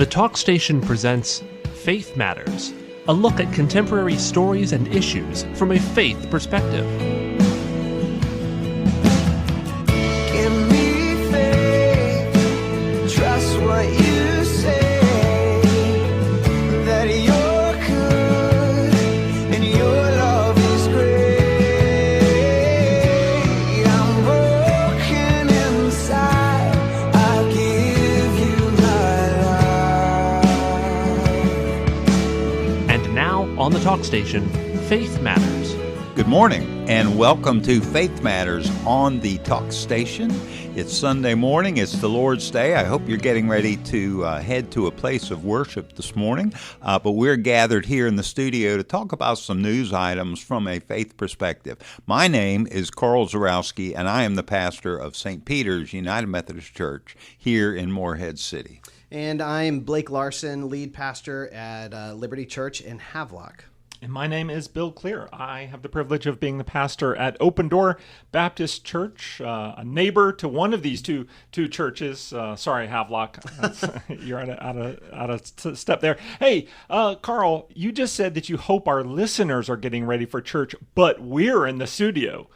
The Talk Station presents Faith Matters, a look at contemporary stories and issues from a faith perspective. Give me faith, trust what you say, that you're good and your love is great. I'm broken inside, I give you my life. And now, on the Talk Station, Faith Matters. Good morning, and welcome to Faith Matters on the Talk Station. It's Sunday morning. It's the Lord's Day. I hope you're getting ready to head to a place of worship this morning. But we're gathered here in the studio to talk about some news items from a faith perspective. My name is Karl Zorowski, and I am the pastor of St. Peter's United Methodist Church here in Morehead City. And I'm Blake Larson, lead pastor at Liberty Church in Havelock. And my name is Bill Klear. I have the privilege of being the pastor at Open Door Baptist Church, a neighbor to one of these two churches. Sorry, Havelock, you're out of step there. Hey, Karl, you just said that you hope our listeners are getting ready for church, but we're in the studio.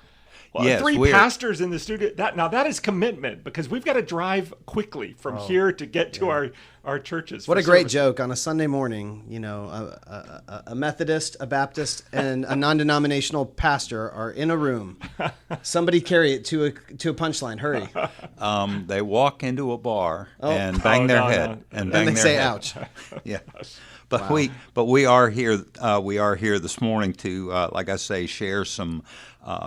Well, yes, three pastors in the studio. That is commitment, because we've got to drive quickly from here to get to our churches. What a great joke on a Sunday morning. You know, a Methodist, a Baptist, and a non-denominational pastor are in a room. Somebody carry it to a punchline. Hurry. They walk into a bar and bang their head. And bang they their say, head. ouch. Yeah. But Wow. we are here this morning to, like I say, share some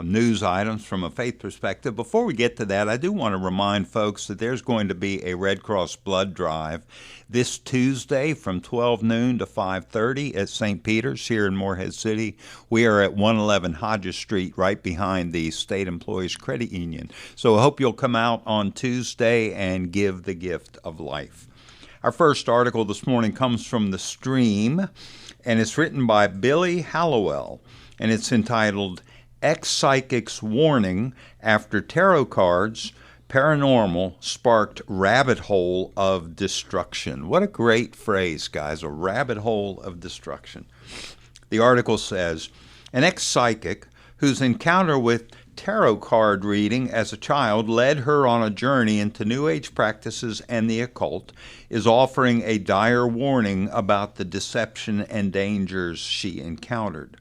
news items from a faith perspective. Before we get to that, I do want to remind folks that there's going to be a Red Cross blood drive this Tuesday from 12 noon to 5:30 at St. Peter's here in Morehead City. We are at 111 Hodges Street, right behind the State Employees Credit Union. So I hope you'll come out on Tuesday and give the gift of life. Our first article this morning comes from The Stream, and it's written by Billy Hallowell, and it's entitled Ex-Psychic's Warning After Tarot Cards Paranormal Sparked Rabbit Hole of Destruction. What a great phrase, guys, a rabbit hole of destruction. The article says, an ex-psychic whose encounter with tarot card reading as a child led her on a journey into New Age practices and the occult is offering a dire warning about the deception and dangers she encountered.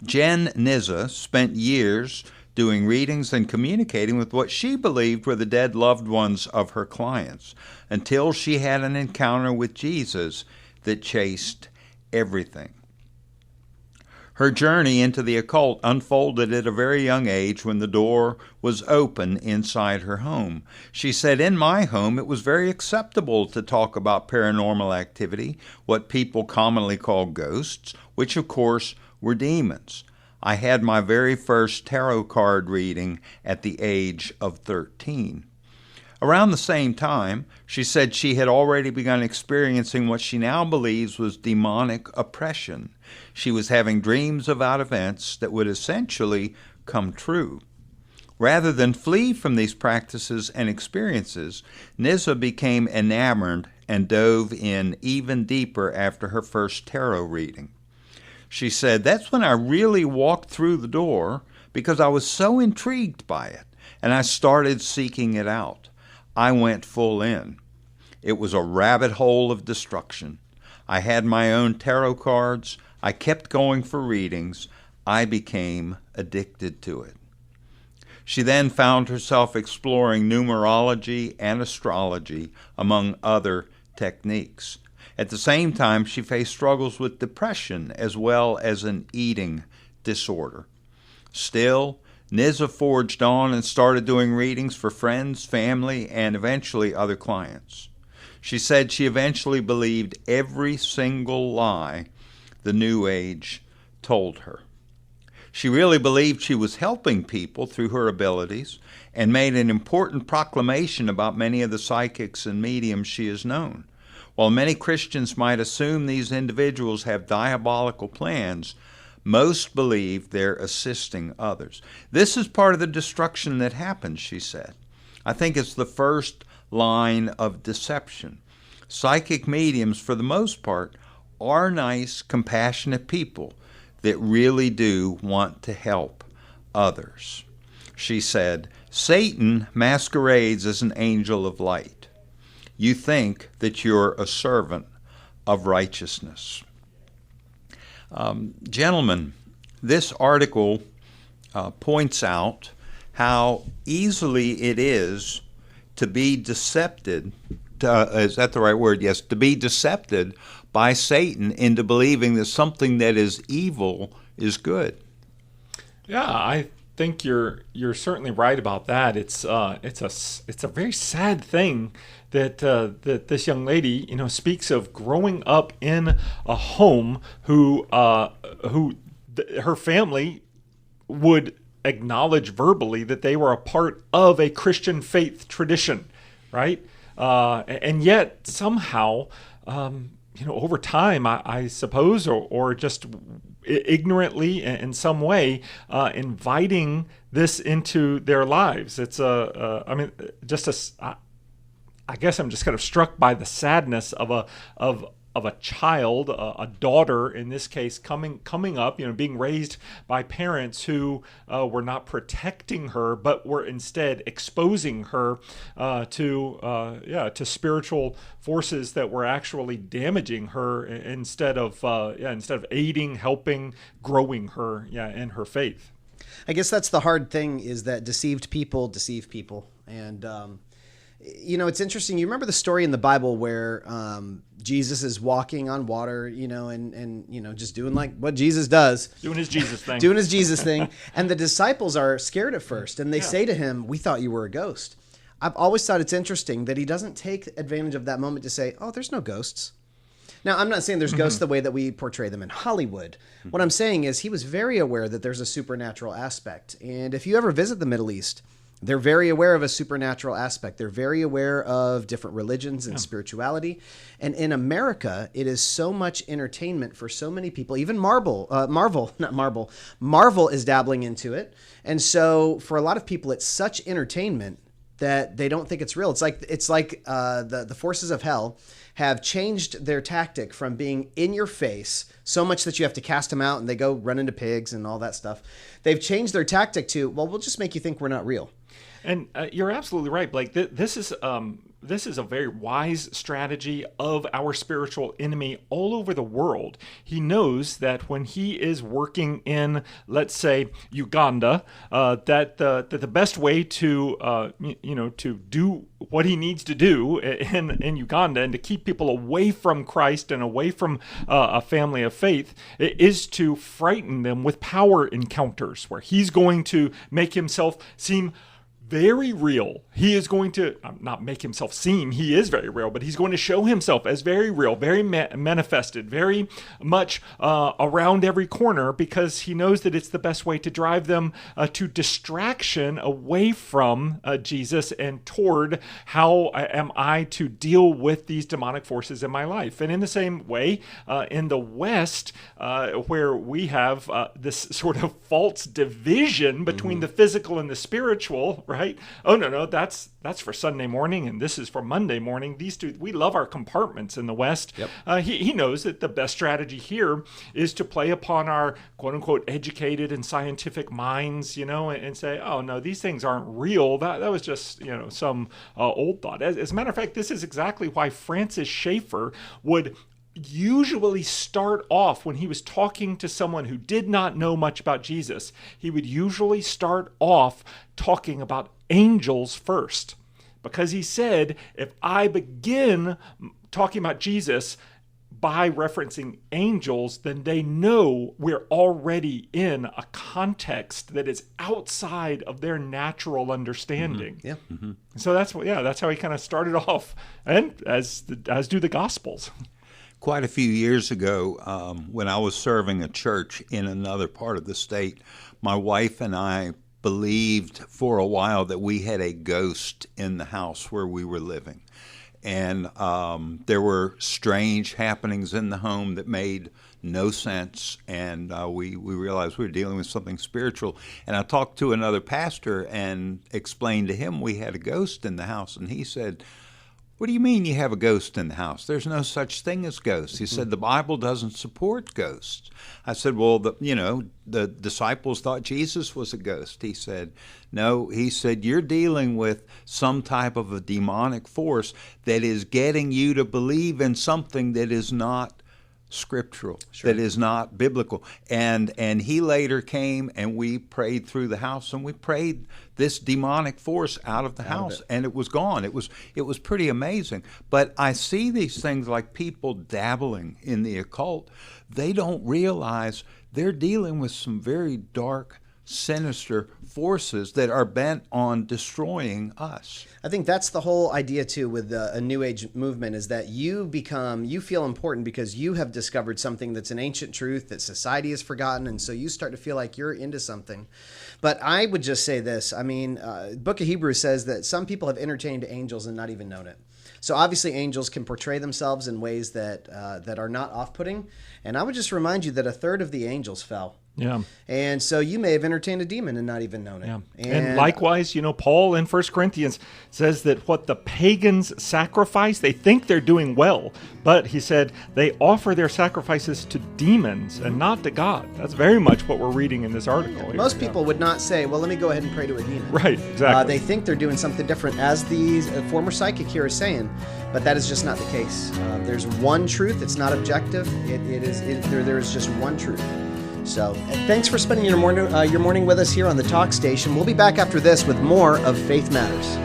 Jen Nizza spent years doing readings and communicating with what she believed were the dead loved ones of her clients until she had an encounter with Jesus that changed everything. Her journey into the occult unfolded at a very young age when the door was open inside her home. She said, in my home, it was very acceptable to talk about paranormal activity, what people commonly call ghosts, which of course were demons. I had my very first tarot card reading at the age of 13. Around the same time, she said she had already begun experiencing what she now believes was demonic oppression. She was having dreams about events that would essentially come true. Rather than flee from these practices and experiences, Nizza became enamored and dove in even deeper after her first tarot reading. She said, that's when I really walked through the door because I was so intrigued by it, and I started seeking it out. I went full in. It was a rabbit hole of destruction. I had my own tarot cards. I kept going for readings. I became addicted to it. She then found herself exploring numerology and astrology, among other techniques. At the same time, she faced struggles with depression as well as an eating disorder. Still, Nizza forged on and started doing readings for friends, family, and eventually other clients. She said she eventually believed every single lie the New Age told her. She really believed she was helping people through her abilities and made an important proclamation about many of the psychics and mediums she has known. While many Christians might assume these individuals have diabolical plans, most believe they're assisting others. This is part of the destruction that happens, she said. I think it's the first line of deception. Psychic mediums, for the most part, are nice, compassionate people that really do want to help others. She said, Satan masquerades as an angel of light. You think that you're a servant of righteousness. Gentlemen, this article points out how easily it is to be decepted. Is that the right word? Yes, to be decepted by Satan into believing that something that is evil is good. Yeah, I think you're certainly right about that. It's a very sad thing that that this young lady, speaks of growing up in a home who her family would acknowledge verbally that they were a part of a Christian faith tradition, right? And yet somehow, over time, I suppose, or just ignorantly in some way, inviting this into their lives. It's I guess I'm just kind of struck by the sadness of a child, a daughter in this case, coming up, being raised by parents who were not protecting her, but were instead exposing her to spiritual forces that were actually damaging her instead of aiding, helping, growing her in her faith. I guess that's the hard thing, is that deceived people deceive people. And it's interesting. You remember the story in the Bible where Jesus is walking on water, and just doing like what Jesus does. Doing his Jesus thing. Doing his Jesus thing. And the disciples are scared at first. And they say to him, we thought you were a ghost. I've always thought it's interesting that he doesn't take advantage of that moment to say, oh, there's no ghosts. Now, I'm not saying there's ghosts the way that we portray them in Hollywood. What I'm saying is he was very aware that there's a supernatural aspect. And if you ever visit the Middle East, they're very aware of a supernatural aspect. They're very aware of different religions and spirituality. And in America, it is so much entertainment for so many people. Even Marvel is dabbling into it. And so for a lot of people, it's such entertainment that they don't think it's real. It's like the forces of hell have changed their tactic from being in your face so much that you have to cast them out and they go run into pigs and all that stuff. They've changed their tactic to, well, we'll just make you think we're not real. And you're absolutely right, Blake. This is a very wise strategy of our spiritual enemy all over the world. He knows that when he is working in, let's say, Uganda, that the best way to to do what he needs to do in Uganda and to keep people away from Christ and away from a family of faith is to frighten them with power encounters, where he's going to make himself seem very real. He is going to not make himself seem, he is very real, but he's going to show himself as very real, very manifested, very much around every corner, because he knows that it's the best way to drive them to distraction away from Jesus and toward how am I to deal with these demonic forces in my life. And in the same way, in the West, where we have this sort of false division between the physical and the spiritual, right? Oh, no, that's for Sunday morning, and this is for Monday morning. These two, we love our compartments in the West. Yep. He knows that the best strategy here is to play upon our quote-unquote educated and scientific minds, and say, oh, no, these things aren't real. That was just, some old thought. As a matter of fact, this is exactly why Francis Schaeffer would usually start off when he was talking to someone who did not know much about Jesus. He would usually start off talking about angels first, because he said, if I begin talking about Jesus by referencing angels, then they know we're already in a context that is outside of their natural understanding. Yeah. Mm-hmm. So that's how he kind of started off, and as do the Gospels. Quite a few years ago, when I was serving a church in another part of the state, my wife and I believed for a while that we had a ghost in the house where we were living. And there were strange happenings in the home that made no sense, and we realized we were dealing with something spiritual. And I talked to another pastor and explained to him we had a ghost in the house, and he said, What do you mean you have a ghost in the house? There's no such thing as ghosts. He said the Bible doesn't support ghosts. I said, well, the disciples thought Jesus was a ghost. He said, no. He said, you're dealing with some type of a demonic force that is getting you to believe in something that is not scriptural, that is not biblical. And he later came, and we prayed through the house, and we prayed this demonic force out of the house, and it was gone. It was pretty amazing. But I see these things like people dabbling in the occult. They don't realize they're dealing with some very dark, sinister forces that are bent on destroying us. I think that's the whole idea too with a New Age movement, is that you feel important because you have discovered something that's an ancient truth that society has forgotten, and so you start to feel like you're into something. But I would just say this, Book of Hebrews says that some people have entertained angels and not even known it. So obviously angels can portray themselves in ways that are not off-putting, and I would just remind you that a third of the angels fell. Yeah. And so you may have entertained a demon and not even known it. Yeah. And likewise, Paul in 1 Corinthians says that what the pagans sacrifice, they think they're doing well. But he said they offer their sacrifices to demons and not to God. That's very much what we're reading in this article. Most people would not say, well, let me go ahead and pray to a demon. Right, exactly. They think they're doing something different, as the former psychic here is saying. But that is just not the case. There's one truth. It's not objective. There is just one truth. So thanks for spending your morning with us here on the Talk Station. We'll be back after this with more of Faith Matters.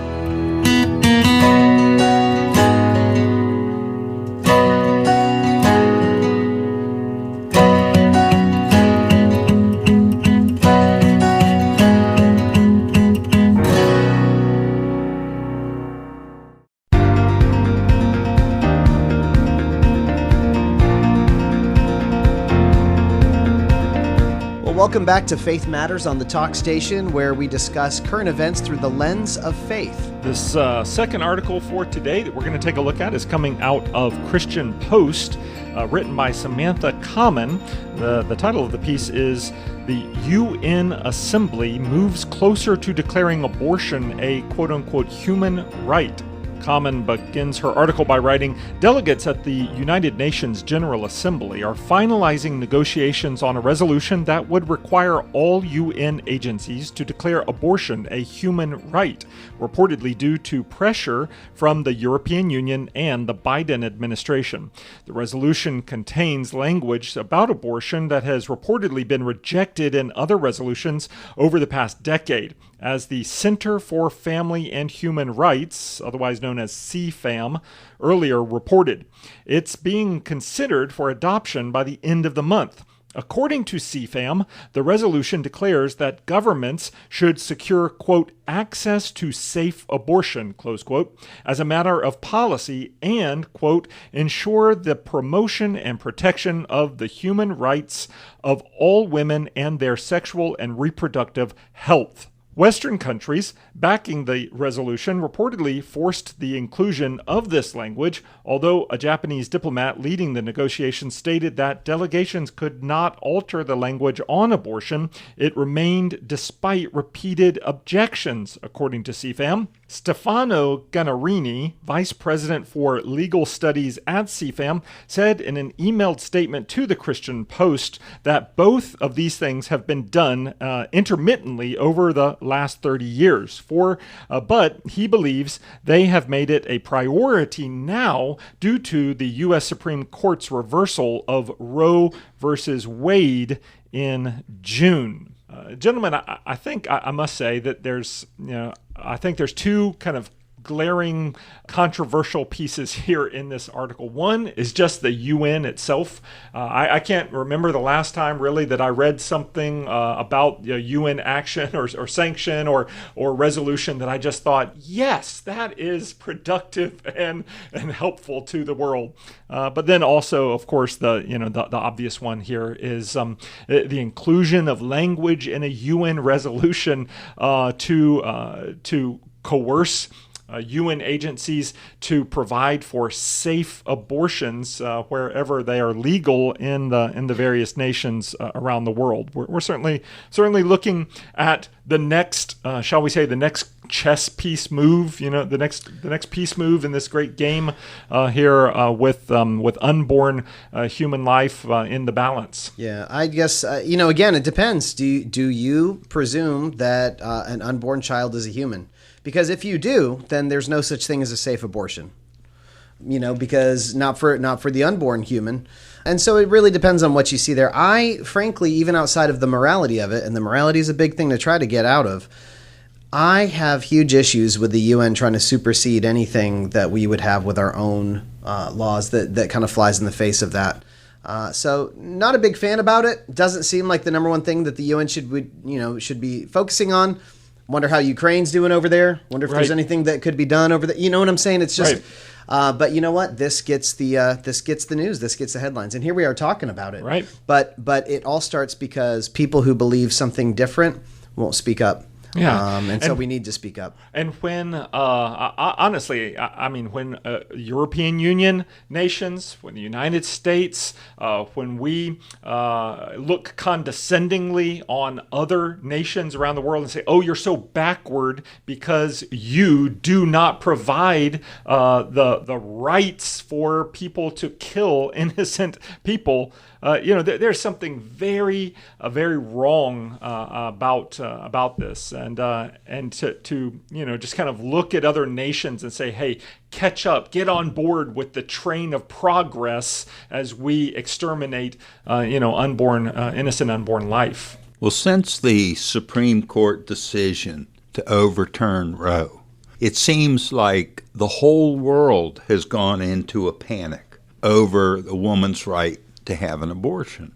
Welcome back to Faith Matters on the Talk Station, where we discuss current events through the lens of faith. This second article for today that we're going to take a look at is coming out of Christian Post, written by Samantha Common. The title of the piece is "The UN Assembly Moves Closer to Declaring Abortion a quote-unquote human right." Common begins her article by writing, "Delegates at the United Nations General Assembly are finalizing negotiations on a resolution that would require all UN agencies to declare abortion a human right, reportedly due to pressure from the European Union and the Biden administration. The resolution contains language about abortion that has reportedly been rejected in other resolutions over the past decade. As the Center for Family and Human Rights, otherwise known as CFAM, earlier reported, it's being considered for adoption by the end of the month. According to CFAM, the resolution declares that governments should secure, quote, access to safe abortion, close quote, as a matter of policy and, quote, ensure the promotion and protection of the human rights of all women and their sexual and reproductive health. Western countries backing the resolution reportedly forced the inclusion of this language, although a Japanese diplomat leading the negotiations stated that delegations could not alter the language on abortion. It remained despite repeated objections, according to CFAM. Stefano Gannarini, vice president for legal studies at CFAM, said in an emailed statement to the Christian Post that both of these things have been done intermittently over the last 30 years. But he believes they have made it a priority now due to the U.S. Supreme Court's reversal of Roe versus Wade in June. Gentlemen, I think I must say that I think there's two kind of glaring controversial pieces here in this article. One is just the UN itself. I can't remember the last time really that I read something about UN action or sanction or resolution that I just thought, yes, that is productive and helpful to the world. But then also, of course, the obvious one here is the inclusion of language in a UN resolution to coerce UN agencies to provide for safe abortions wherever they are legal in the various nations around the world. We're certainly looking at the next, shall we say, the next chess piece move, the next piece move in this great game here with unborn human life in the balance. Yeah, I guess again, it depends. Do you presume that an unborn child is a human? Because if you do, then there's no such thing as a safe abortion. Because not for the unborn human. And so it really depends on what you see there. I, frankly, even outside of the morality of it, and the morality is a big thing to try to get out of, I have huge issues with the UN trying to supersede anything that we would have with our own laws that kind of flies in the face of that. So not a big fan about it. Doesn't seem like the number one thing that the UN should be focusing on. Wonder how Ukraine's doing over there. Wonder if there's anything that could be done over there. You know what I'm saying? It's just, but you know what? This gets the news. This gets the headlines, and here we are talking about it. Right. But it all starts because people who believe something different won't speak up. Yeah, and so we need to speak up. And when, honestly, I mean, when European Union nations, when the United States, when we look condescendingly on other nations around the world and say, "Oh, you're so backward because you do not provide the rights for people to kill innocent people," there's something very wrong about this. And to just kind of look at other nations and say, hey, catch up, get on board with the train of progress as we exterminate, innocent unborn life. Well, since the Supreme Court decision to overturn Roe, it seems like the whole world has gone into a panic over the woman's right to have an abortion.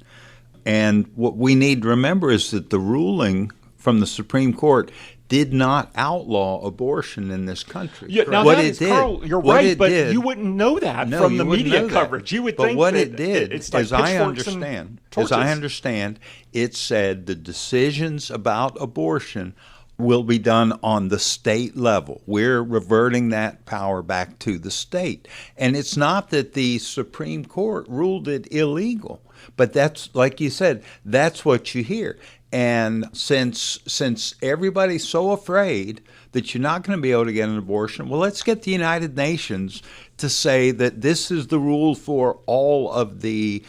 And what we need to remember is that the ruling from the Supreme Court did not outlaw abortion in this country. Yeah, now what that it is, did, Carl, you're what right, it but did, you wouldn't know that no, from you the wouldn't media know that. coverage. You would but think what that it did, it's like as I pitchforks understand, and torches. it said the decisions about abortion will be done on the state level. We're reverting that power back to the state. And it's not that the Supreme Court ruled it illegal, but that's, like you said, that's what you hear. And since everybody's so afraid that you're not going to be able to get an abortion, well, let's get the United Nations to say that this is the rule for all of the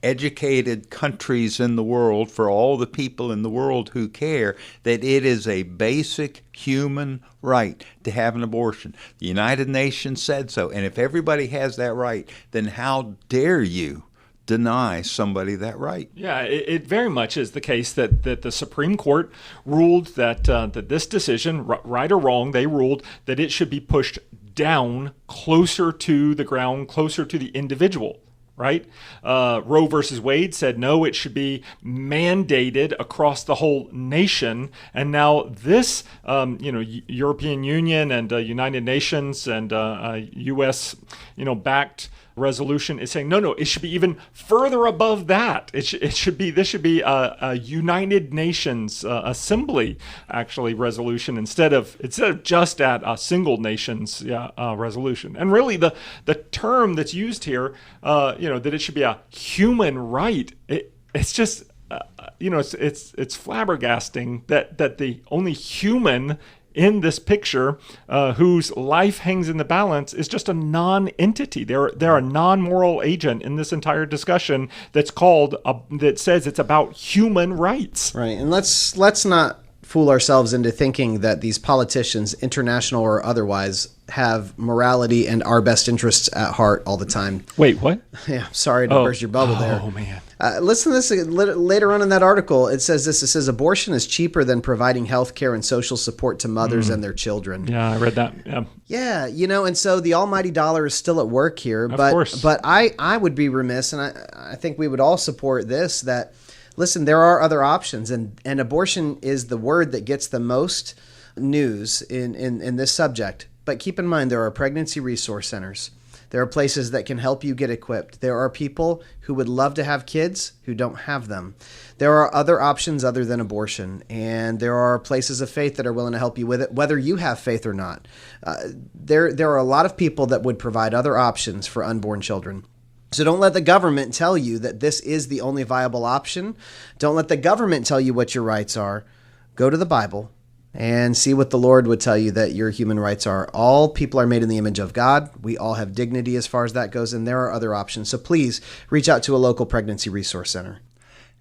educated countries in the world, for all the people in the world who care, that it is a basic human right to have an abortion. The United Nations said so. And if everybody has that right, then how dare you deny somebody that right? Yeah, it very much is the case that the Supreme Court ruled that this decision, right or wrong, they ruled that it should be pushed down closer to the ground, closer to the individual. Right? Roe versus Wade said no, it should be mandated across the whole nation. And now this, European Union and United Nations and U.S., backed resolution is saying no, it should be even further above that. This should be a United Nations Assembly actually resolution instead of just at a single nations resolution. And really the term that's used here, that it should be a human right. It's just it's flabbergasting that the only human in this picture, whose life hangs in the balance, is just a non-entity. They're a non-moral agent in this entire discussion that says it's about human rights. Right, and let's not fool ourselves into thinking that these politicians, international or otherwise, have morality and our best interests at heart all the time. Wait, what? Yeah, sorry to burst your bubble there. Oh, man. Listen to this later on in that article. It says this. It says abortion is cheaper than providing health care and social support to mothers and their children. Yeah, I read that. Yeah. Yeah, and so the almighty dollar is still at work here. Of course. But I would be remiss, and I think we would all support this, that, listen, there are other options, and abortion is the word that gets the most news in this subject. But keep in mind, there are pregnancy resource centers. There are places that can help you get equipped. There are people who would love to have kids who don't have them. There are other options other than abortion, and there are places of faith that are willing to help you with it, whether you have faith or not. There are a lot of people that would provide other options for unborn children. So don't let the government tell you that this is the only viable option. Don't let the government tell you what your rights are. Go to the Bible and see what the Lord would tell you that your human rights are. All people are made in the image of God. We all have dignity as far as that goes, and there are other options. So please reach out to a local pregnancy resource center.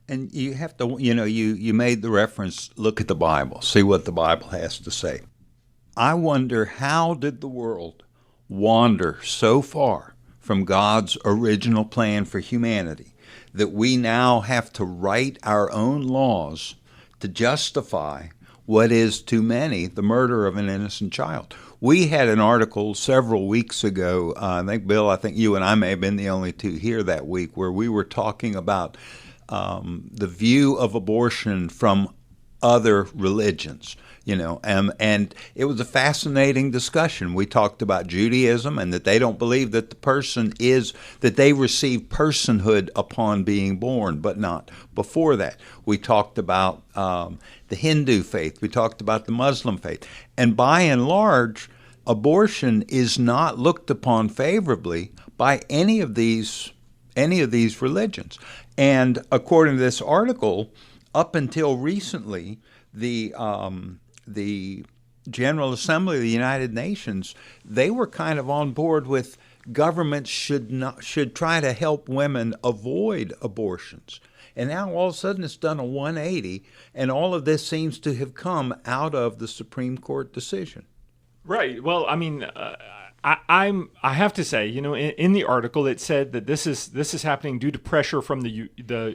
And you have to, you made the reference, look at the Bible, see what the Bible has to say. I wonder, how did the world wander so far from God's original plan for humanity that we now have to write our own laws to justify what is to many the murder of an innocent child? We had an article several weeks ago, I think, Bill, I think you and I may have been the only two here that week, where we were talking about the view of abortion from other religions. And it was a fascinating discussion. We talked about Judaism and that they don't believe that that they receive personhood upon being born, but not before that. We talked about the Hindu faith. We talked about the Muslim faith. And by and large, abortion is not looked upon favorably by any of these religions. And according to this article, up until recently, the General Assembly of the United Nations, they were kind of on board with governments should try to help women avoid abortions. And now all of a sudden it's done a 180, and all of this seems to have come out of the Supreme Court decision. Right. Well, I mean, I have to say, in the article it said that this is happening due to pressure from the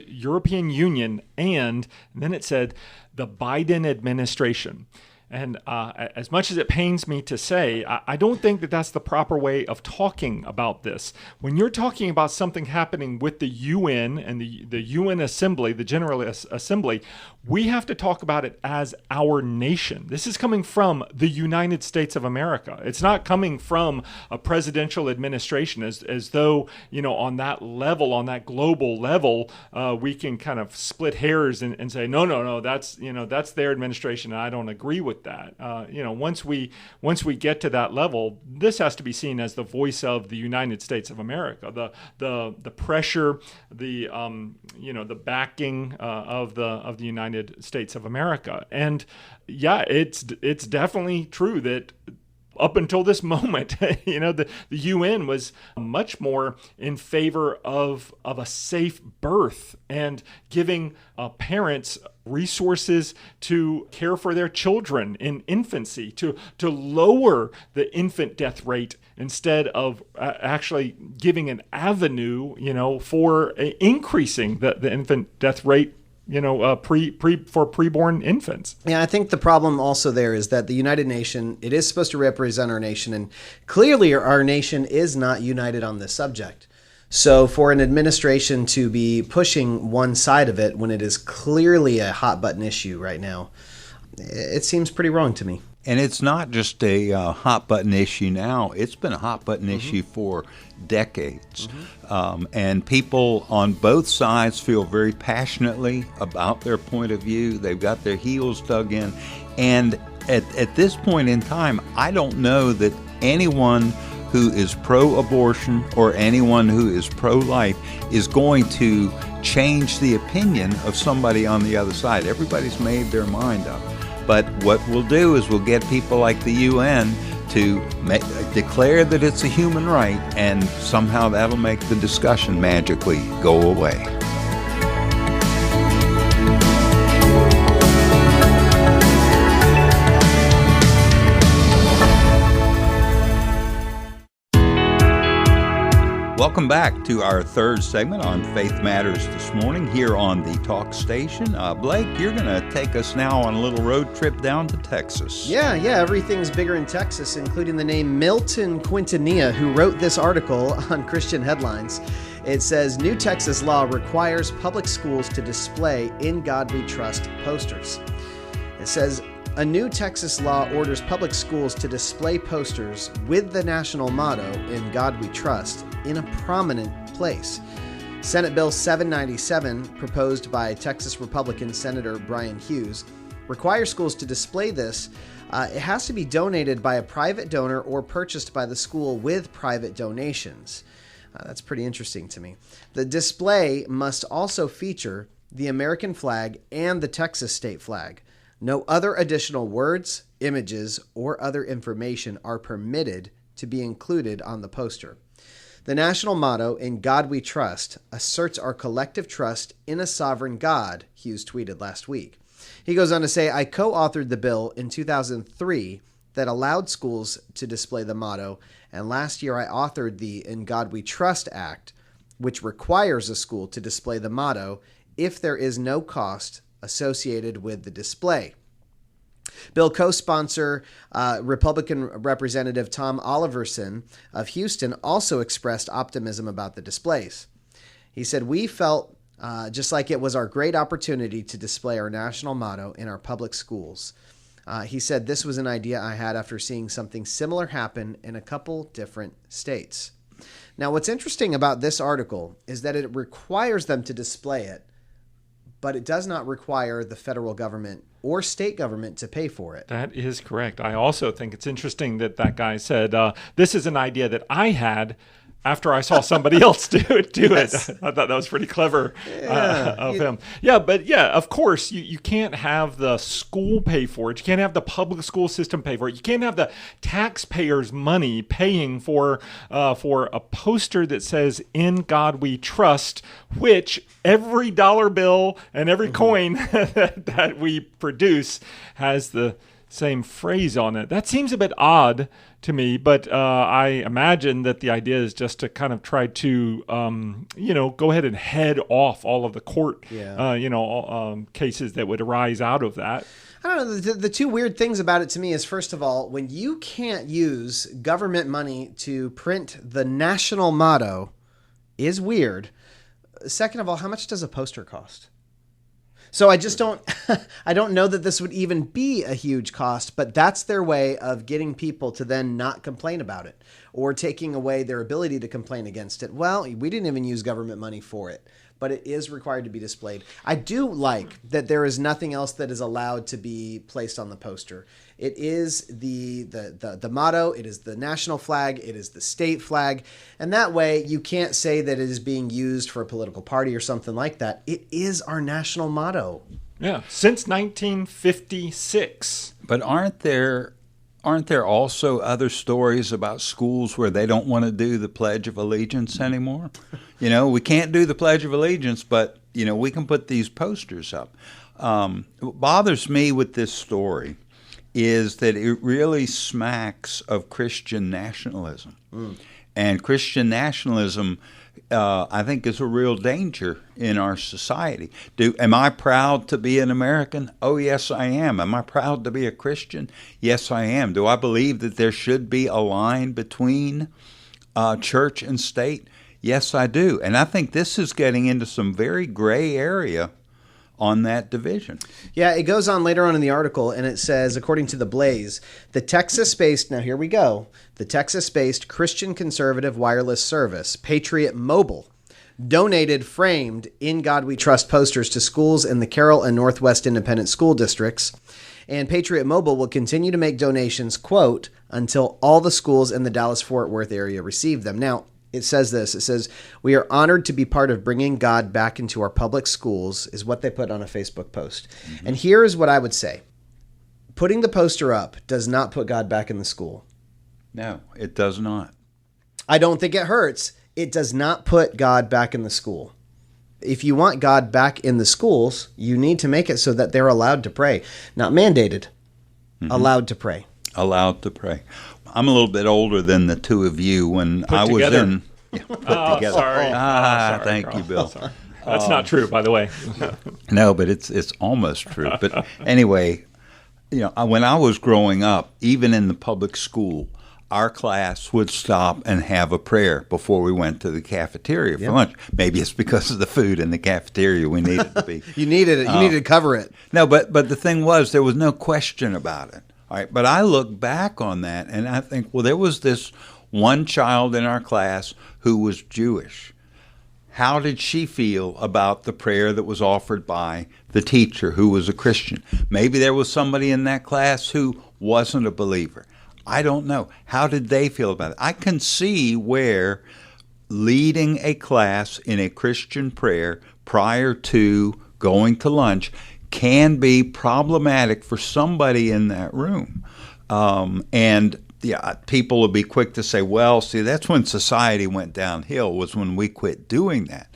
European Union, and then it said the Biden administration. And as much as it pains me to say, I don't think that that's the proper way of talking about this. When you're talking about something happening with the UN and the UN Assembly, the General Assembly, we have to talk about it as our nation. This is coming from the United States of America. It's not coming from a presidential administration as though, on that level, on that global level, we can kind of split hairs and say, no, that's their administration, and I don't agree with that. Once we get to that level, this has to be seen as the voice of the United States of America. The pressure, the backing of the United States of America. And yeah, it's definitely true that up until this moment, the UN was much more in favor of a safe birth and giving parents resources to care for their children in infancy, to lower the infant death rate instead of actually giving an avenue, for increasing the infant death rate, for preborn infants. Yeah, I think the problem also there is that the United Nation, it is supposed to represent our nation, and clearly our nation is not united on this subject. So for an administration to be pushing one side of it when it is clearly a hot button issue right now, it seems pretty wrong to me. And it's not just a hot button issue now. It's been a hot button issue for decades. And people on both sides feel very passionately about their point of view. They've got their heels dug in. And at this point in time, I don't know that anyone who is pro-abortion or anyone who is pro-life is going to change the opinion of somebody on the other side. Everybody's made their mind up. But what we'll do is we'll get people like the UN to declare that it's a human right, and somehow that'll make the discussion magically go away. Welcome back to our third segment on Faith Matters this morning here on the Talk Station. Blake, you're going to take us now on a little road trip down to Texas. Yeah, everything's bigger in Texas, including the name Milton Quintanilla, who wrote this article on Christian Headlines. It says, New Texas law requires public schools to display "In God We Trust" posters. It says, A new Texas law orders public schools to display posters with the national motto, "In God We Trust," in a prominent place. Senate Bill 797, proposed by Texas Republican Senator Brian Hughes, requires schools to display this. It has to be donated by a private donor or purchased by the school with private donations. That's pretty interesting to me. The display must also feature the American flag and the Texas state flag. No other additional words, images, or other information are permitted to be included on the poster. The national motto, "In God We Trust," asserts our collective trust in a sovereign God, Hughes tweeted last week. He goes on to say, "I co-authored the bill in 2003 that allowed schools to display the motto, and last year I authored the In God We Trust Act, which requires a school to display the motto if there is no cost associated with the display." Bill co-sponsor Republican Representative Tom Oliverson of Houston also expressed optimism about the displays. He said, "We felt just like it was our great opportunity to display our national motto in our public schools." He said, "This was an idea I had after seeing something similar happen in a couple different states." Now, what's interesting about this article is that it requires them to display it, but it does not require the federal government or state government to pay for it. That is correct. I also think it's interesting that guy said, this is an idea that I had after I saw somebody else do it. Yes. I thought that was pretty clever of him. Yeah, but yeah, of course, you can't have the school pay for it. You can't have the public school system pay for it. You can't have the taxpayers' money paying for a poster that says, "In God We Trust," which every dollar bill and every coin that we produce has the same phrase on it. That seems a bit odd to me, but I imagine that the idea is just to kind of try to, go ahead and head off all of the court, cases that would arise out of that. I don't know. The two weird things about it to me is, first of all, when you can't use government money to print the national motto is weird. Second of all, how much does a poster cost? So I just don't, I don't know that this would even be a huge cost, but that's their way of getting people to then not complain about it or taking away their ability to complain against it. Well, we didn't even use government money for it, but it is required to be displayed. I do like that there is nothing else that is allowed to be placed on the poster. It is the motto, it is the national flag, it is the state flag, and that way you can't say that it is being used for a political party or something like that. It is our national motto. Yeah, since 1956. But aren't there also other stories about schools where they don't want to do the Pledge of Allegiance anymore? We can't do the Pledge of Allegiance, but, we can put these posters up. What bothers me with this story is that it really smacks of Christian nationalism. And Christian nationalism, I think, is a real danger in our society. Am I proud to be an American? Oh, yes, I am. Am I proud to be a Christian? Yes, I am. Do I believe that there should be a line between church and state? Yes, I do. And I think this is getting into some very gray area on that division. Yeah, it goes on later on in the article, and it says, according to The Blaze, the Texas-based Christian conservative wireless service, Patriot Mobile, donated framed In God We Trust posters to schools in the Carroll and Northwest Independent School Districts. And Patriot Mobile will continue to make donations, quote, until all the schools in the Dallas-Fort Worth area receive them. Now, it says this. It says, "We are honored to be part of bringing God back into our public schools," is what they put on a Facebook post. And here is what I would say. Putting the poster up does not put God back in the school. No, it does not. I don't think it hurts. It does not put God back in the school. If you want God back in the schools, you need to make it so that they're allowed to pray. Not mandated. Allowed to pray. Allowed to pray. I'm a little bit older than the two of you when I was in. Put together. Sorry. Sorry, thank Carl. you, Bill. That's not true, by the way. No, but it's almost true. But anyway, when I was growing up, even in the public school, our class would stop and have a prayer before we went to the cafeteria for lunch. Maybe it's because of the food in the cafeteria we needed to be. You needed it. You needed to cover it. No, but the thing was, there was no question about it. All right, but I look back on that and I think, well, there was this one child in our class who was Jewish. How did she feel about the prayer that was offered by the teacher who was a Christian? Maybe there was somebody in that class who wasn't a believer. I don't know. How did they feel about it? I can see where leading a class in a Christian prayer prior to going to lunch can be problematic for somebody in that room. People will be quick to say, well, see, that's when society went downhill, was when we quit doing that.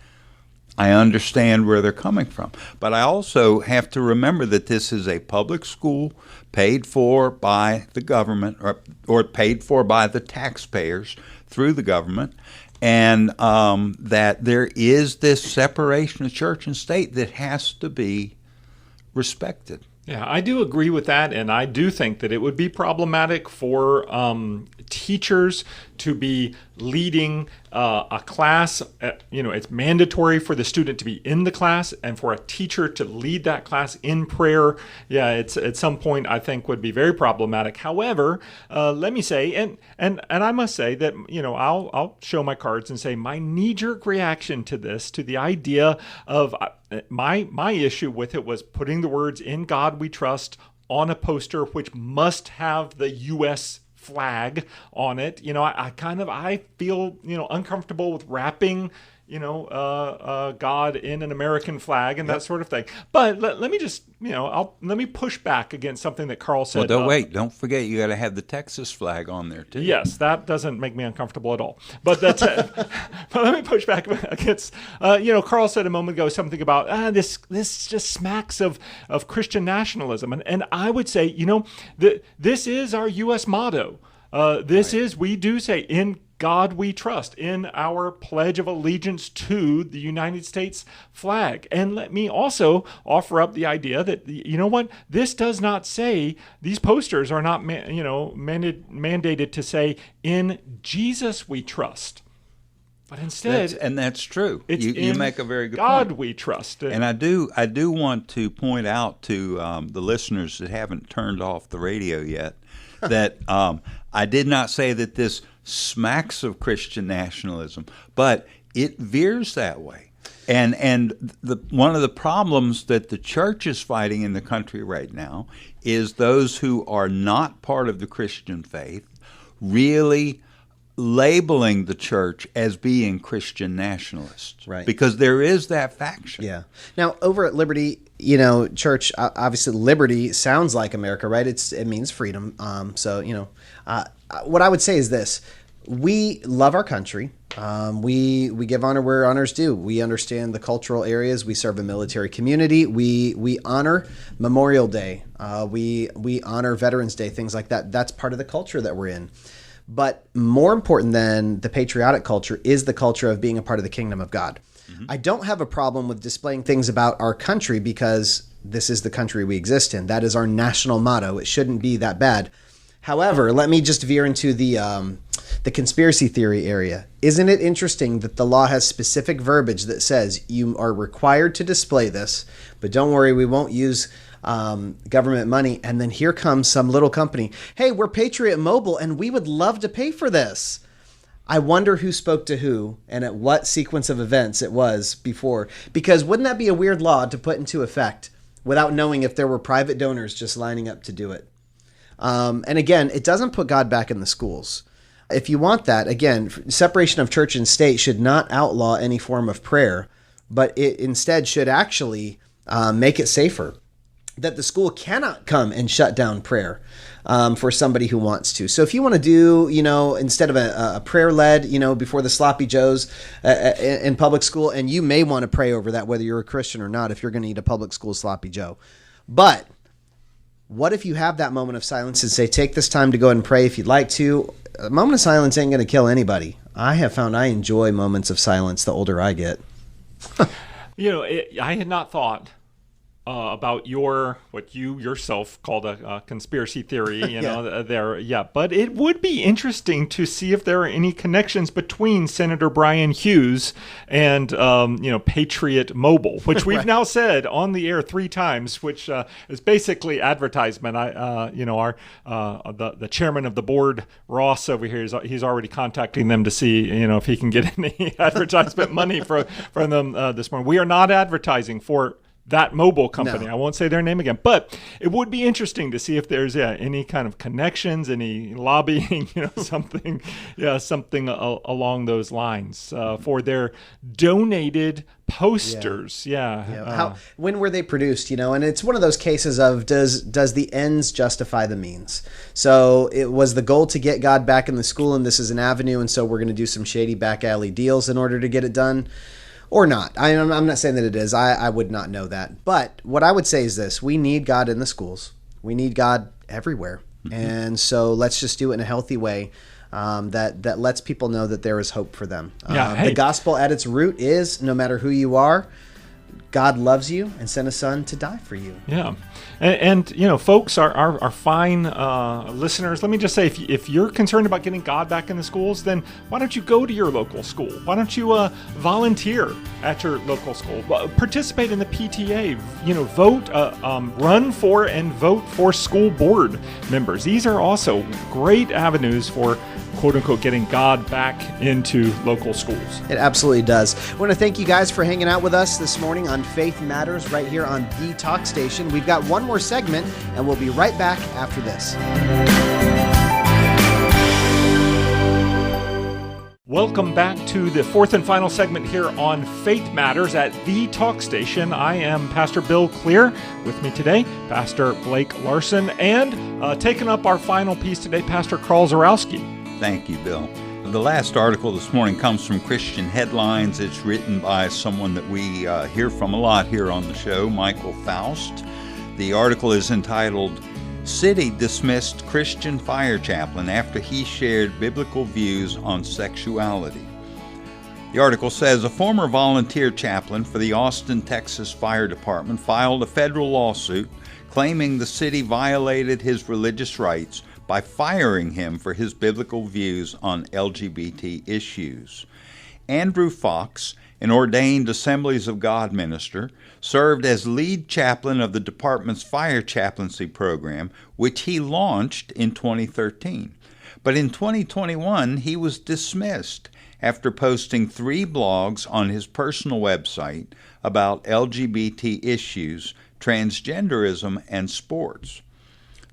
I understand where they're coming from. But I also have to remember that this is a public school paid for by the government or paid for by the taxpayers through the government, and that there is this separation of church and state that has to be respected. Yeah, I do agree with that, and I do think that it would be problematic for teachers to be leading a class. It's mandatory for the student to be in the class, and for a teacher to lead that class in prayer, it's at some point I think would be very problematic. However, let me say, and I must say that I'll show my cards and say my knee-jerk reaction to this, to the idea of my issue with it was putting the words "In God We Trust" on a poster which must have the U.S. flag on it. I feel uncomfortable with wrapping God in an American flag and that sort of thing. But let me just let me push back against something that Karl said. Well, don't forget you got to have the Texas flag on there too. Yes, that doesn't make me uncomfortable at all. But that's but let me push back against Karl said a moment ago something about this just smacks of Christian nationalism, and I would say this is our U.S. motto. We do say "In God we trust" in our Pledge of Allegiance to the United States flag. And let me also offer up the idea that, this does not say, these posters are not mandated to say "In Jesus we trust." But instead, that's true. You make a very good God point. we trust. And I do want to point out to the listeners that haven't turned off the radio yet that I did not say that this smacks of Christian nationalism, but it veers that way. And one of the problems that the church is fighting in the country right now is those who are not part of the Christian faith really labeling the church as being Christian nationalists. Right. Because there is that faction. Yeah. Now, over at Liberty, church, obviously liberty sounds like America, right? It means freedom. What I would say is this. We love our country. We give honor where honor's due. We understand the cultural areas. We serve a military community. We honor Memorial Day. We honor Veterans Day, things like that. That's part of the culture that we're in. But more important than the patriotic culture is the culture of being a part of the kingdom of God. Mm-hmm. I don't have a problem with displaying things about our country because this is the country we exist in. That is our national motto. It shouldn't be that bad. However, let me just veer into the conspiracy theory area. Isn't it interesting that the law has specific verbiage that says you are required to display this, but don't worry, we won't use government money. And then here comes some little company. Hey, we're Patriot Mobile, and we would love to pay for this. I wonder who spoke to who and at what sequence of events it was before. Because wouldn't that be a weird law to put into effect without knowing if there were private donors just lining up to do it? And again, it doesn't put God back in the schools. If you want that, again, separation of church and state should not outlaw any form of prayer, but it instead should actually make it safer. That the school cannot come and shut down prayer for somebody who wants to. So if you want to do, instead of a prayer-led, before the sloppy joes in public school, and you may want to pray over that, whether you're a Christian or not, if you're going to eat a public school sloppy joe. But what if you have that moment of silence and say, take this time to go ahead and pray if you'd like to? A moment of silence ain't going to kill anybody. I have found I enjoy moments of silence the older I get. I had not thought about what you yourself called a conspiracy theory, but it would be interesting to see if there are any connections between Senator Brian Hughes and Patriot Mobile, which we've now said on the air 3 times, which is basically advertisement. The chairman of the board, Ross over here, he's already contacting them to see if he can get any advertisement money from them this morning. We are not advertising for that mobile company. No. I won't say their name again, but it would be interesting to see if there's any kind of connections, any lobbying, something along those lines for their donated posters. When were they produced? And it's one of those cases of does the ends justify the means? So it was the goal to get God back in the school, and this is an avenue, and so we're going to do some shady back alley deals in order to get it done. Or not. I'm not saying that it is. I would not know that. But what I would say is this. We need God in the schools. We need God everywhere. Mm-hmm. And so let's just do it in a healthy way that lets people know that there is hope for them. The gospel at its root is, no matter who you are, God loves you and sent a son to die for you. Yeah. And folks, our fine listeners, let me just say, if you're concerned about getting God back in the schools, then why don't you go to your local school? Why don't you volunteer at your local school? Participate in the PTA, vote, run for and vote for school board members. These are also great avenues for quote-unquote getting God back into local schools. It absolutely does. I want to thank you guys for hanging out with us this morning on Faith Matters right here on The Talk Station. We've got one more segment, and we'll be right back after this. Welcome back to the 4th and final segment here on Faith Matters at The Talk Station. I am Pastor Bill Klear. With me today, Pastor Blake Larson, and taking up our final piece today, Pastor Karl Zorowski. Thank you, Bill. The last article this morning comes from Christian Headlines. It's written by someone that we hear from a lot here on the show, Michael Faust. The article is entitled, "City Dismissed Christian Fire Chaplain After He Shared Biblical Views on Sexuality." The article says, a former volunteer chaplain for the Austin, Texas Fire Department filed a federal lawsuit claiming the city violated his religious rights by firing him for his biblical views on LGBT issues. Andrew Fox, an ordained Assemblies of God minister, served as lead chaplain of the department's fire chaplaincy program, which he launched in 2013. But in 2021, he was dismissed after posting 3 blogs on his personal website about LGBT issues, transgenderism, and sports.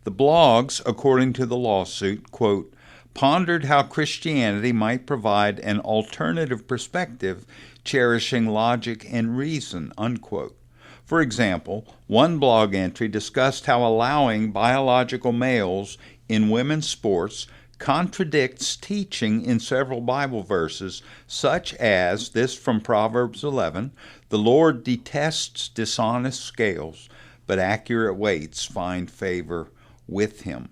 The blogs, according to the lawsuit, quote, pondered how Christianity might provide an alternative perspective, cherishing logic and reason, unquote. For example, one blog entry discussed how allowing biological males in women's sports contradicts teaching in several Bible verses, such as this from Proverbs 11, "The Lord detests dishonest scales, but accurate weights find favor with him."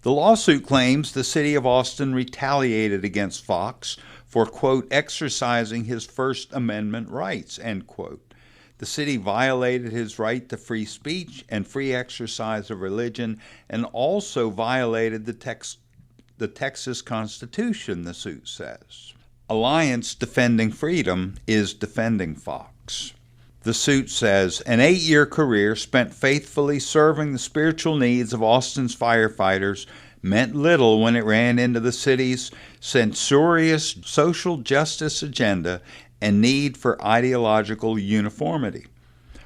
The lawsuit claims the city of Austin retaliated against Fox for, quote, exercising his First Amendment rights, end quote. The city violated his right to free speech and free exercise of religion, and also violated the Texas Constitution, the suit says. Alliance Defending Freedom is defending Fox. The suit says, an 8-year career spent faithfully serving the spiritual needs of Austin's firefighters meant little when it ran into the city's censorious social justice agenda and need for ideological uniformity.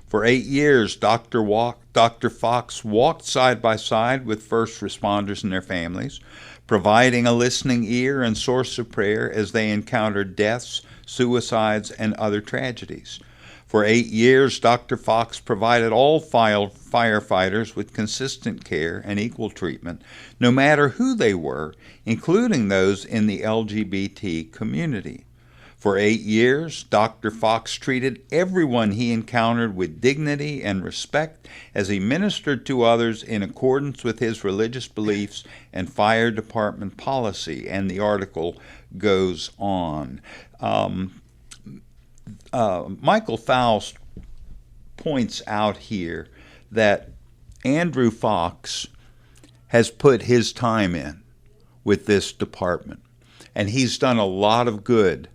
For 8 years, Dr. Fox walked side by side with first responders and their families, providing a listening ear and source of prayer as they encountered deaths, suicides, and other tragedies. For 8 years, Dr. Fox provided all firefighters with consistent care and equal treatment, no matter who they were, including those in the LGBT community. For 8 years, Dr. Fox treated everyone he encountered with dignity and respect as he ministered to others in accordance with his religious beliefs and fire department policy, and the article goes on. Michael Faust points out here that Andrew Fox has put his time in with this department, and he's done a lot of good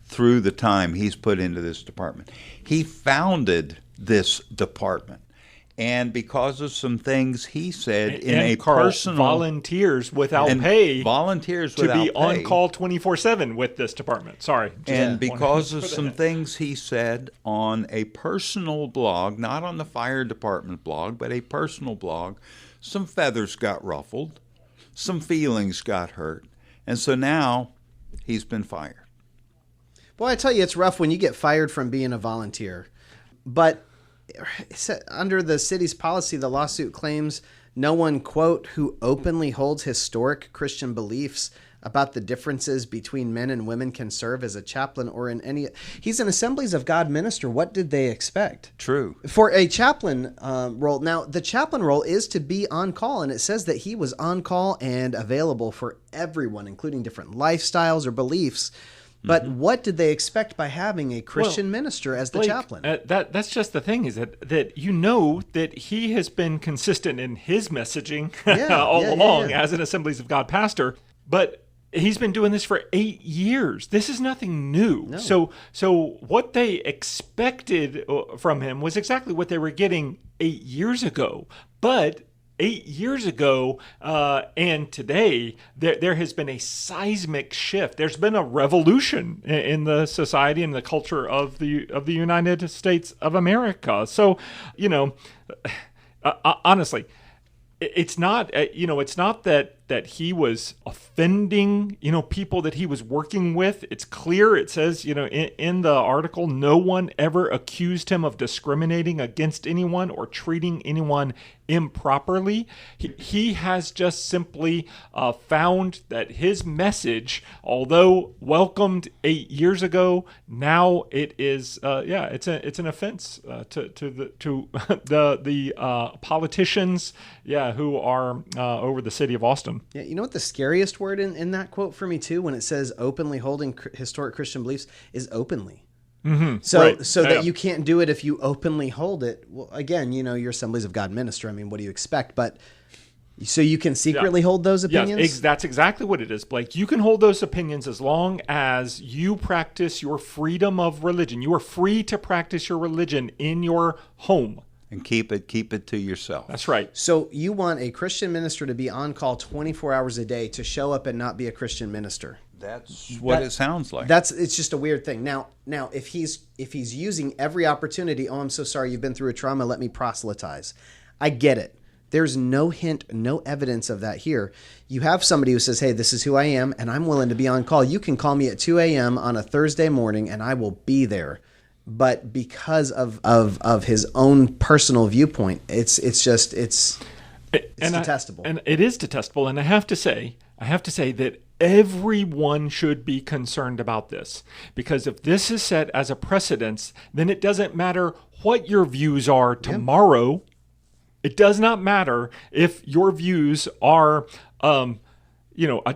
through the time he's put into this department. He founded this department, and because of some things he said in a Karl personal volunteers without pay volunteers to without be pay. on call 24/7 with this department. Sorry. And because of some things he said on a personal blog, not on the fire department blog, but a personal blog, some feathers got ruffled, some feelings got hurt, and so now he's been fired. Boy, I tell you, it's rough when you get fired from being a volunteer. But under the city's policy, the lawsuit claims no one, quote, who openly holds historic Christian beliefs about the differences between men and women can serve as a chaplain or in any... He's an Assemblies of God minister. What did they expect? True. For a chaplain role. Now, the chaplain role is to be on call, and it says that he was on call and available for everyone, including different lifestyles or beliefs. But what did they expect by having a Christian minister as the Blake, chaplain? That's just the thing, is that you know that he has been consistent in his messaging all along as an Assemblies of God pastor, but he's been doing this for 8 years. This is nothing new. No. So what they expected from him was exactly what they were getting 8 years ago. But 8 years ago and today, there has been a seismic shift. There's been a revolution in the society and the culture of the United States of America. So, honestly, it's not that he was offending people that he was working with. It's clear. It says in the article, no one ever accused him of discriminating against anyone or treating anyone improperly. He has just simply found that his message, although welcomed 8 years ago, now it is it's an offense to the politicians who are over the city of Austin. Yeah, you know what the scariest word in that quote for me too, when it says openly holding historic Christian beliefs, is openly. Mm-hmm. So that you can't do it if you openly hold it. Well, again, you're Assemblies of God minister. I mean, what do you expect? But so you can secretly hold those opinions? Yes, that's exactly what it is, Blake. You can hold those opinions as long as you practice your freedom of religion. You are free to practice your religion in your home. And keep it to yourself. That's right. So you want a Christian minister to be on call 24 hours a day to show up and not be a Christian minister? That's what it sounds like. It's just a weird thing. Now, if he's using every opportunity, I'm so sorry, you've been through a trauma, let me proselytize. I get it. There's no hint, no evidence of that here. You have somebody who says, hey, this is who I am, and I'm willing to be on call. You can call me at 2 a.m. on a Thursday morning, and I will be there. But because of his own personal viewpoint, it's detestable. And it is detestable. And I have to say that everyone should be concerned about this, because if this is set as a precedence, then it doesn't matter what your views are tomorrow. Yep. It does not matter if your views are,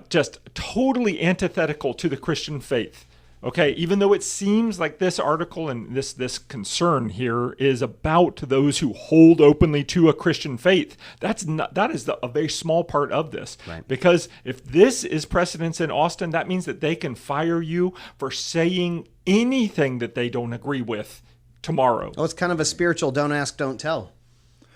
just totally antithetical to the Christian faith. Okay, even though it seems like this article and this concern here is about those who hold openly to a Christian faith, that is a very small part of this. Right. Because if this is precedence in Austin, that means that they can fire you for saying anything that they don't agree with tomorrow. Oh, it's kind of a spiritual don't ask, don't tell.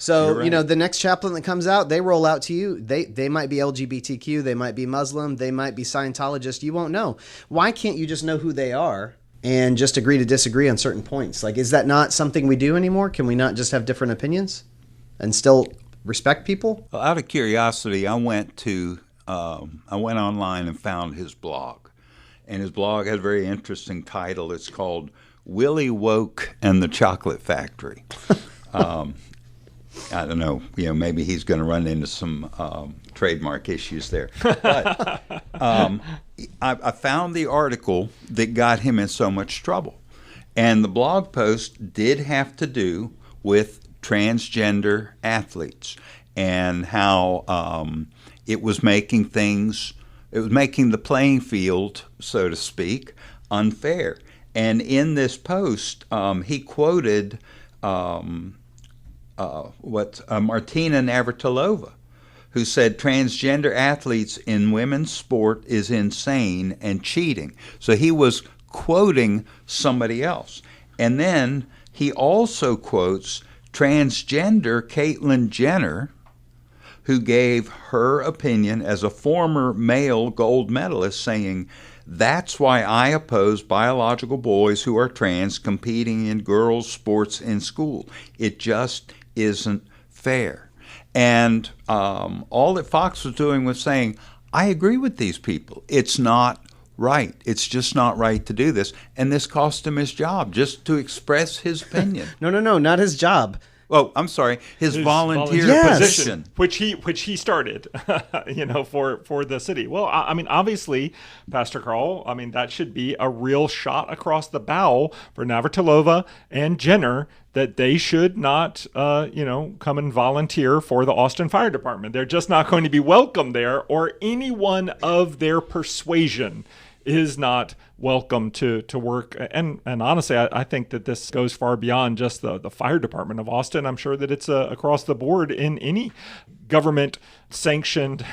So, right. The next chaplain that comes out, they roll out to you. They might be LGBTQ, they might be Muslim, they might be Scientologist. You won't know. Why can't you just know who they are and just agree to disagree on certain points? Like, is that not something we do anymore? Can we not just have different opinions and still respect people? Well, out of curiosity, I went online and found his blog. And his blog has a very interesting title. It's called Willie Woke and the Chocolate Factory. I don't know, maybe he's going to run into some trademark issues there. But I found the article that got him in so much trouble. And the blog post did have to do with transgender athletes and how it was making the playing field, so to speak, unfair. And in this post, he quoted Martina Navratilova, who said transgender athletes in women's sport is insane and cheating. So he was quoting somebody else. And then he also quotes transgender Caitlyn Jenner, who gave her opinion as a former male gold medalist, saying, "That's why I oppose biological boys who are trans competing in girls' sports in school. It just isn't fair." And all that Fox was doing was saying, I agree with these people. It's not right. It's just not right to do this. And this cost him his job just to express his opinion. No, not his job. Oh, I'm sorry, his volunteer Yes. position. which he started, for the city. Well, I mean, obviously, Pastor Karl, I mean, that should be a real shot across the bow for Navratilova and Jenner that they should not, come and volunteer for the Austin Fire Department. They're just not going to be welcome there, or anyone of their persuasion is not welcome to work. And honestly, I think that this goes far beyond just the fire department of Austin. I'm sure that it's across the board in any government sanctioned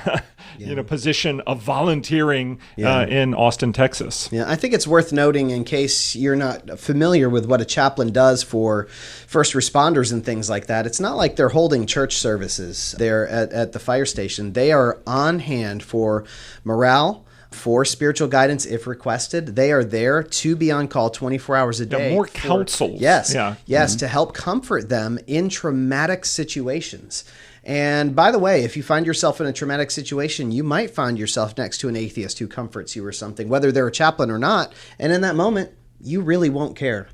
position of volunteering in Austin, Texas. Yeah, I think it's worth noting, in case you're not familiar with what a chaplain does for first responders and things like that, it's not like they're holding church services there at the fire station. They are on hand for morale, for spiritual guidance if requested. They are there to be on call 24 hours a day. More counsels. Yes, Mm-hmm. to help comfort them in traumatic situations. And by the way, if you find yourself in a traumatic situation, you might find yourself next to an atheist who comforts you or something, whether they're a chaplain or not. And in that moment, you really won't care.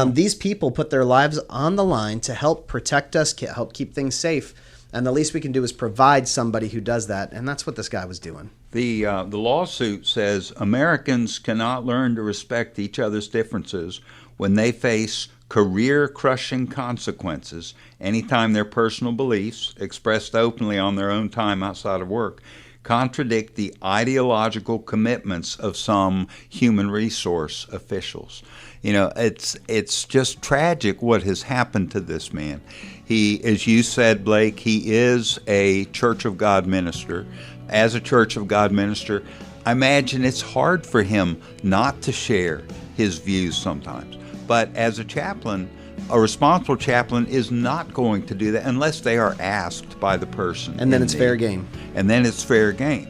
These people put their lives on the line to help protect us, help keep things safe. And the least we can do is provide somebody who does that. And that's what this guy was doing. The lawsuit says Americans cannot learn to respect each other's differences when they face career-crushing consequences anytime their personal beliefs, expressed openly on their own time outside of work, contradict the ideological commitments of some human resource officials. It's just tragic what has happened to this man. He, as you said, Blake, he is a Church of God minister. As a Church of God minister, I imagine it's hard for him not to share his views sometimes. But as a chaplain, a responsible chaplain is not going to do that unless they are asked by the person. And then it's fair game. And then it's fair game.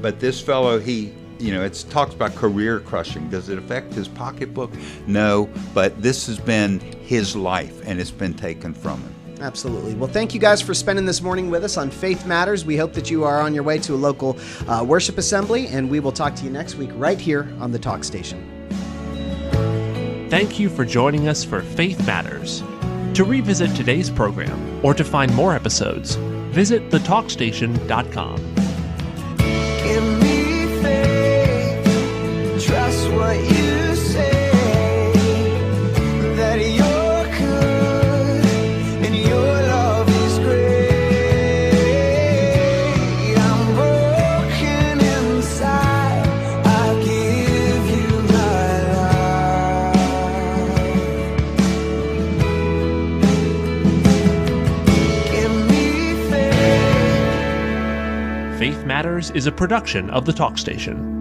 But this fellow, it talks about career crushing. Does it affect his pocketbook? No, but this has been his life, and it's been taken from him. Absolutely. Well, thank you guys for spending this morning with us on Faith Matters. We hope that you are on your way to a local worship assembly, and we will talk to you next week right here on the Talk Station. Thank you for joining us for Faith Matters. To revisit today's program or to find more episodes, visit thetalkstation.com. Give me faith, trust what you say, that you're good and your love is great. I'm broken inside, I give you my life. Give me faith. Faith Matters is a production of the Talk Station.